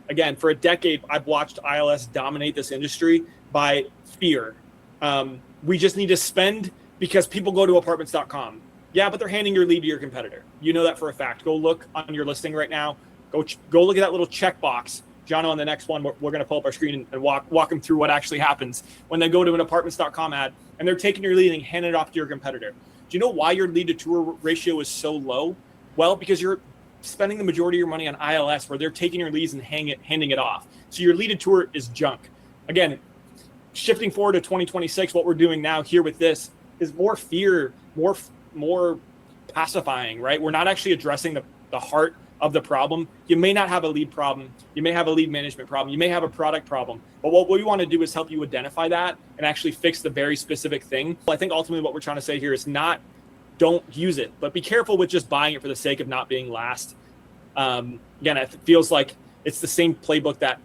again, for a decade, I've watched ILS dominate this industry by fear. We just need to spend because people go to apartments.com. Yeah, but they're handing your lead to your competitor. You know that for a fact. Go look on your listing right now. Go look at that little checkbox. John, on the next one, we're going to pull up our screen and walk them through what actually happens when they go to an apartments.com ad and they're taking your lead and handing it off to your competitor. Do you know why your lead to tour ratio is so low? Well, because you're spending the majority of your money on ILS where they're taking your leads and handing it off. So your lead to tour is junk. Again, shifting forward to 2026, what we're doing now here with this is more fear, more pacifying, right? We're not actually addressing the heart of the problem. You may not have a lead problem. You may have a lead management problem. You may have a product problem. But what we want to do is help you identify that and actually fix the very specific thing. I think ultimately what we're trying to say here is not don't use it, but be careful with just buying it for the sake of not being last. Again, it feels like it's the same playbook that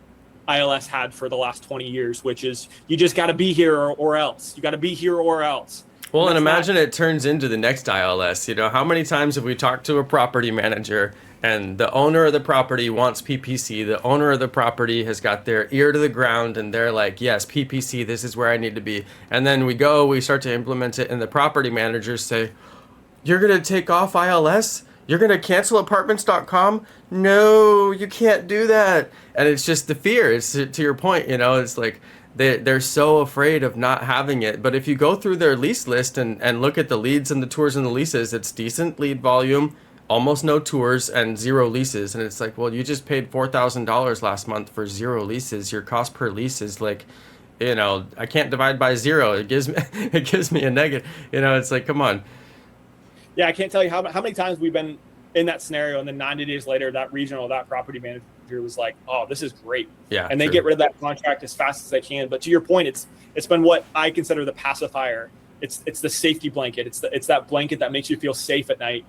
ILS had for the last 20 years, which is you just got to be here or else. You got to be here or else. Well, and imagine it turns into the next ILS. You know, how many times have we talked to a property manager and the owner of the property wants PPC? The owner of the property has got their ear to the ground and they're like, yes, PPC, this is where I need to be. And then we start to implement it and the property managers say, you're going to take off ILS? You're going to cancel apartments.com? No, you can't do that. And it's just the fear. It's to your point, you know, it's like they're so afraid of not having it. But if you go through their lease list and look at the leads and the tours and the leases, it's decent lead volume, almost no tours and 0 leases. And it's like, well, you just paid $4,000 last month for 0 leases. Your cost per lease is like, you know, I can't divide by 0. It gives me a negative. You know, it's like, come on. Yeah, I can't tell you how many times we've been in that scenario, and then 90 days later, that property manager was like, "Oh, this is great," yeah, and they get rid of that contract as fast as they can. But to your point, it's been what I consider the pacifier. It's the safety blanket. It's that blanket that makes you feel safe at night.